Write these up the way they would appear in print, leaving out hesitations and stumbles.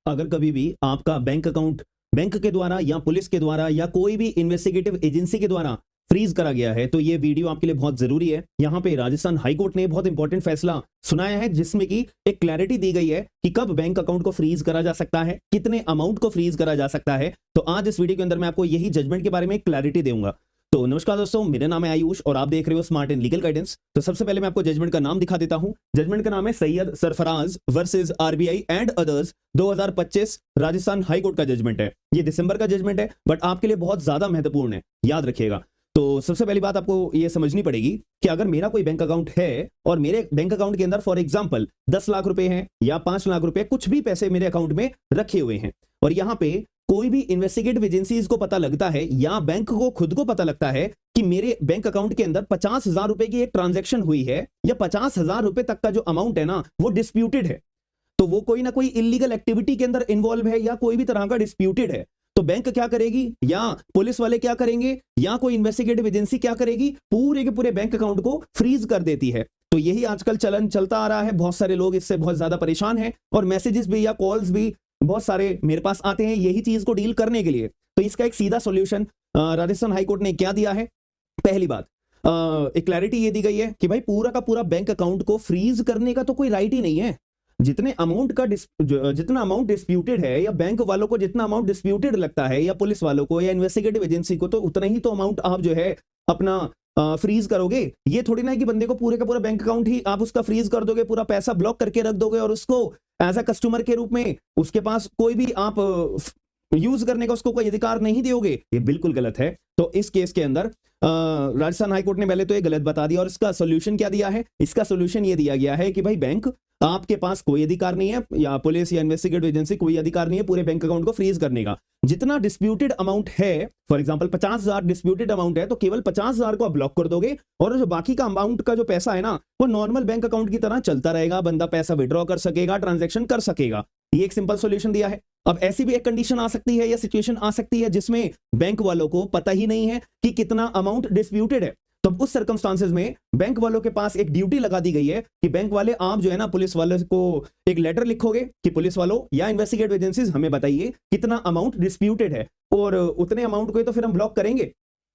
अगर कभी भी आपका बैंक अकाउंट बैंक के द्वारा या पुलिस के द्वारा या कोई भी इन्वेस्टिगेटिव एजेंसी के द्वारा फ्रीज करा गया है तो ये वीडियो आपके लिए बहुत जरूरी है। यहाँ पे राजस्थान हाई कोर्ट ने बहुत इंपॉर्टेंट फैसला सुनाया है जिसमें कि एक क्लैरिटी दी गई है कि कब बैंक अकाउंट को फ्रीज करा जा सकता है, कितने अमाउंट को फ्रीज करा जा सकता है। तो आज इस वीडियो के अंदर मैं आपको यही जजमेंट के बारे में क्लैरिटी दूंगा। तो नमस्कार दोस्तों, मेरा नाम है आयुष और आप देख रहे हो स्मार्ट एंड लीगल गाइडेंस। तो सबसे पहले मैं आपको जजमेंट का नाम दिखा देता हूं। जजमेंट का नाम है Syed Sarfaraz versus RBI and others 2025 Rajasthan high court का जजमेंट है। ये दिसंबर का जजमेंट है बट आपके लिए बहुत ज्यादा महत्वपूर्ण है, याद रखिएगा। तो सबसे पहली बात आपको ये समझनी पड़ेगी कि अगर मेरा कोई बैंक अकाउंट है और मेरे बैंक अकाउंट के अंदर फॉर एग्जांपल 10 लाख रुपए हैं या 5 लाख रुपए, कुछ भी पैसे मेरे अकाउंट में रखे हुए हैं और यहां पे कोई भी इन्वेस्टिगेटिव एजेंसीज को पता लगता है या बैंक को खुद को पता लगता है कि मेरे बैंक अकाउंट के अंदर 50,000 रुपए की एक ट्रांजैक्शन हुई है या 50,000 रुपए तक का जो अमाउंट है ना वो डिस्प्यूटेड है, तो वो कोई ना कोई इलीगल एक्टिविटी के अंदर इन्वॉल्व है या कोई भी तरह का डिस्प्यूटेड है, तो बैंक क्या करेगी या पुलिस वाले क्या करेंगे या कोई इन्वेस्टिगेटिव एजेंसी क्या करेगी, पूरे के पूरे बैंक अकाउंट को फ्रीज कर देती है। तो यही आजकल चलन चलता आ रहा है। बहुत सारे लोग इससे बहुत ज्यादा परेशान हैं और मैसेजेस भी या कॉल्स भी बहुत सारे मेरे पास आते हैं यही चीज को डील करने के लिए। तो इसका एक सीधा सॉल्यूशन राजस्थान हाईकोर्ट ने क्या दिया है। पहली बात, एक क्लैरिटी ये दी गई है कि भाई पूरा का पूरा बैंक अकाउंट को फ्रीज करने का तो कोई राइट ही नहीं है। जितना अमाउंट डिस्प्यूटेड है या बैंक वालों को जितना अमाउंट डिस्प्यूटेड लगता है या पुलिस वालों को या इन्वेस्टिगेटिव एजेंसी को, तो उतना ही तो अमाउंट आप जो है अपना फ्रीज करोगे। ये थोड़ी ना है कि बंदे को पूरे का पूरा बैंक अकाउंट ही आप उसका फ्रीज कर दोगे, पूरा पैसा ब्लॉक करके रख दोगे और उसको एज अ कस्टमर के रूप में उसके पास कोई भी आप यूज करने का उसको कोई अधिकार नहीं दोगे। ये बिल्कुल गलत है। तो इस केस के अंदर राजस्थान हाईकोर्ट ने पहले तो ये गलत बता दिया और इसका सोल्यूशन क्या दिया है। इसका सोल्यूशन ये दिया गया है कि भाई बैंक आपके पास कोई अधिकार नहीं है या पुलिस या इन्वेस्टिगेटिव एजेंसी कोई अधिकार नहीं है पूरे बैंक अकाउंट को फ्रीज करने का। जितना डिस्प्यूटेड अमाउंट है, फॉर एग्जांपल 50,000 डिस्प्यूटेड अमाउंट है तो केवल 50,000 को आप ब्लॉक कर दोगे और जो बाकी का अमाउंट का जो पैसा है ना वो नॉर्मल बैंक अकाउंट की तरह चलता रहेगा, बंदा पैसा विड्रॉ कर सकेगा, ट्रांजैक्शन कर सकेगा। ये एक सिंपल सॉल्यूशन दिया है। अब ऐसी भी एक कंडीशन आ सकती है या सिचुएशन आ सकती है जिसमें बैंक वालों को पता ही नहीं है कि कितना अमाउंट डिस्प्यूटेड है। तो उस सर्कमस्टांसेस में बैंक वालों के पास एक ड्यूटी लगा दी गई है कि बैंक वाले आप जो है ना पुलिस वाले को एक लेटर लिखोगे कि पुलिस वालों या इन्वेस्टिगेटिव एजेंसीज हमें बताइए कितना अमाउंट डिस्प्यूटेड है और उतने अमाउंट को तो फिर हम ब्लॉक करेंगे।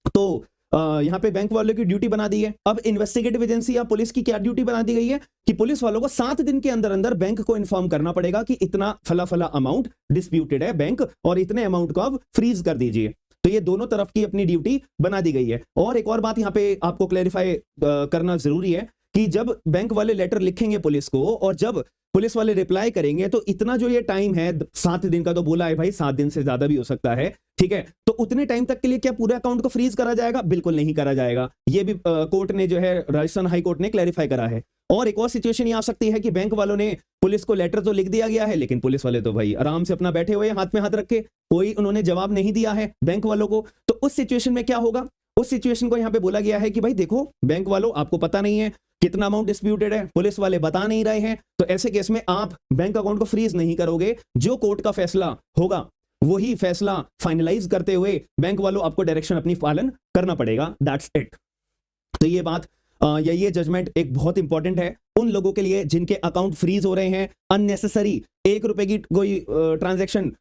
तो यहाँ पे बैंक वालों की ड्यूटी बना दी है। अब इन्वेस्टिगेटिव एजेंसी या पुलिस की क्या ड्यूटी बना दी गई है कि पुलिस वालों को 7 दिन के अंदर अंदर बैंक को इन्फॉर्म करना पड़ेगा कि इतना फला फला अमाउंट डिस्प्यूटेड है बैंक और इतने अमाउंट को आप फ्रीज कर दीजिए। तो ये दोनों तरफ की अपनी ड्यूटी बना दी गई है। और एक और बात यहाँ पे आपको क्लैरिफाई करना जरूरी है कि जब बैंक वाले लेटर लिखेंगे पुलिस को और जब पुलिस वाले रिप्लाई करेंगे तो इतना जो ये टाइम है 7 दिन का तो बोला है भाई, 7 दिन से ज्यादा भी हो सकता है, ठीक है। तो उतने टाइम तक के लिए क्या पूरे अकाउंट को फ्रीज करा जाएगा? बिल्कुल नहीं करा जाएगा। ये भी कोर्ट ने जो है राजस्थान हाई कोर्ट ने क्लैरिफाई करा है। और एक और सिचुएशन ये आ सकती है कि बैंक वालों ने पुलिस को लेटर तो लिख दिया गया है लेकिन पुलिस वाले तो भाई आराम से अपना बैठे हुए हाथ में हाथ रख के, कोई उन्होंने जवाब नहीं दिया है बैंक वालों को। तो उस सिचुएशन में क्या होगा? उस सिचुएशन को यहां पे बोला गया है कि भाई देखो बैंक वालों आपको पता नहीं है कितना अमाउंट डिस्प्यूटेड है, पुलिस वाले बता नहीं रहे हैं, तो ऐसे केस में आप बैंक अकाउंट को फ्रीज नहीं करोगे। जो कोर्ट का फैसला होगा वही फैसला फाइनलाइज करते हुए बैंक वालों आपको डायरेक्शन अपनी पालन करना पड़ेगा। That's it. तो ये बात या ये जजमेंट एक बहुत इंपॉर्टेंट है उन लोगों के लिए जिनके अकाउंट फ्रीज हो रहे हैं अननेसेसरी। 1 रुपए की कोई ट्रांजैक्शन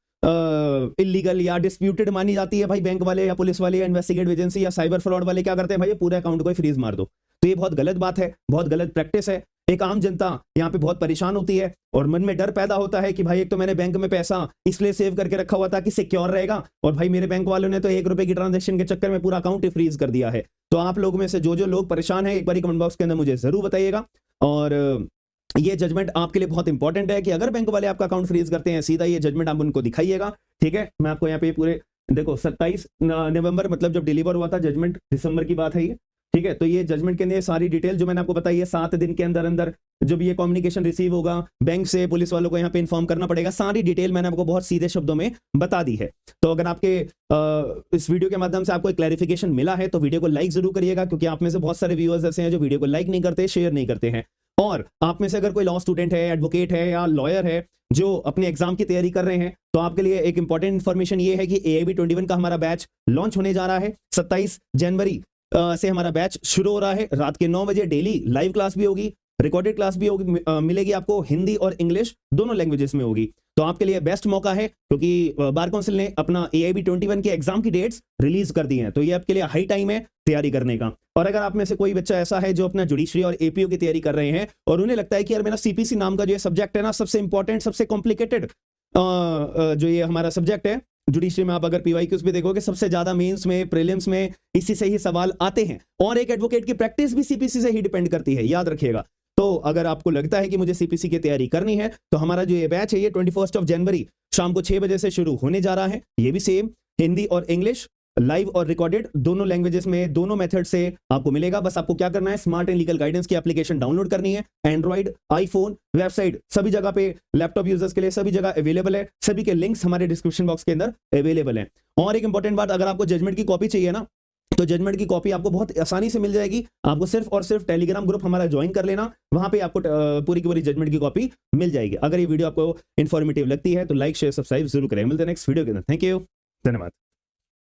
इलीगल या डिस्प्यूटेड मानी जाती है, भाई बैंक वाले या पुलिस वाले या इन्वेस्टिगेटिव एजेंसी या साइबर फ्रॉड वाले क्या करते हैं भाई पूरे अकाउंट को फ्रीज मार दो। तो ये बहुत गलत बात है, बहुत गलत प्रैक्टिस है। एक आम जनता यहाँ पे बहुत परेशान होती है और मन में डर पैदा होता है कि भाई एक तो मैंने बैंक में पैसा इसलिए सेव करके रखा हुआ था कि सिक्योर रहेगा और भाई मेरे बैंक वालों ने तो 1 रुपए की ट्रांजैक्शन के चक्कर में पूरा अकाउंट ही फ्रीज कर दिया है। तो आप लोगों में से जो जो लोग परेशान है एक बार कमेंट बॉक्स के अंदर मुझे जरूर बताइएगा। और ये जजमेंट आपके लिए बहुत इंपॉर्टेंट है कि अगर बैंक वाले आपका अकाउंट फ्रीज करते हैं सीधा ये जजमेंट आप उनको दिखाइएगा, ठीक है। मैं आपको यहाँ पे पूरे देखो 27 नवंबर मतलब जब डिलीवर हुआ था जजमेंट, दिसंबर की बात है ये, ठीक है। तो ये जजमेंट के अंदर सारी डिटेल जो मैंने आपको बताई है 7 दिन के अंदर अंदर जब ये कम्युनिकेशन रिसीव होगा बैंक से पुलिस वालों को यहाँ पे इन्फॉर्म करना पड़ेगा, सारी डिटेल मैंने आपको बहुत सीधे शब्दों में बता दी है। तो अगर आपके इस वीडियो के माध्यम से आपको एक क्लैरिफिकेशन मिला है तो वीडियो को लाइक जरूर करिएगा, क्योंकि आप में से बहुत सारे व्यूअर्स ऐसे हैं जो वीडियो को लाइक नहीं करते, शेयर नहीं करते हैं। और आप में से अगर कोई लॉ स्टूडेंट है, एडवोकेट है या लॉयर है जो अपने एग्जाम की तैयारी कर रहे हैं तो आपके लिए एक इंपॉर्टेंट इंफॉर्मेशन ये है कि AIB 21 का हमारा बैच लॉन्च होने जा रहा है। 27 जनवरी से हमारा बैच शुरू हो रहा है। रात के 9 बजे डेली लाइव क्लास भी होगी, रिकॉर्डेड क्लास भी होगी, मिलेगी आपको, हिंदी और इंग्लिश दोनों लैंग्वेजेस में होगी। तो आपके लिए बेस्ट मौका है, क्योंकि बार काउंसिल ने अपना AIB 21 के एग्जाम की डेट्स रिलीज कर दी हैं, तो ये आपके लिए हाई टाइम है तैयारी करने का। और अगर आप में से कोई बच्चा ऐसा है जो अपना जुडिशरी और APO की तैयारी कर रहे हैं और उन्हें लगता है कि यार मेरा CPC नाम का जो सब्जेक्ट है ना, सबसे इंपॉर्टेंट, सबसे कॉम्प्लिकेटेड जो ये हमारा सब्जेक्ट है, जुडिशरी में आप अगर PYQs भी देखोगे सबसे ज्यादा मेंस में, प्रीलिम्स में इसी से ही सवाल आते हैं, और एक एडवोकेट की प्रैक्टिस भी CPC से ही डिपेंड करती है, याद रखिएगा। तो अगर आपको लगता है कि मुझे CPC की तैयारी करनी है, तो हमारा जो ये बैच है ये 21 जनवरी शाम को 6 बजे से शुरू होने जा रहा है। ये भी सेम हिंदी और इंग्लिश, लाइव और रिकॉर्डेड दोनों लैंग्वेजेस में, दोनों मेथड से आपको मिलेगा। बस आपको क्या करना है, स्मार्ट एंड लीगल गाइडेंस की एप्लीकेशन डाउनलोड करनी है। एंड्रॉइड, आईफोन, वेबसाइट सभी जगह पे, लैपटॉप यूजर्स के लिए सभी जगह अवेलेबल है। सभी के लिंक्स हमारे डिस्क्रिप्शन बॉक्स के अंदर अवेलेबल है। और एक इंपॉर्टेंट बात, अगर आपको जजमेंट की कॉपी चाहिए ना, तो जजमेंट की कॉपी आपको बहुत आसानी से मिल जाएगी। आपको सिर्फ और सिर्फ टेलीग्राम ग्रुप हमारा ज्वाइन कर लेना, वहां पे आपको पूरी की पूरी जजमेंट की कॉपी मिल जाएगी। अगर ये वीडियो आपको इन्फॉर्मेटिव लगती है तो लाइक, शेयर, सब्सक्राइब जरूर करें। मिलते हैं नेक्स्ट वीडियो के अंदर। थैंक यू, धन्यवाद।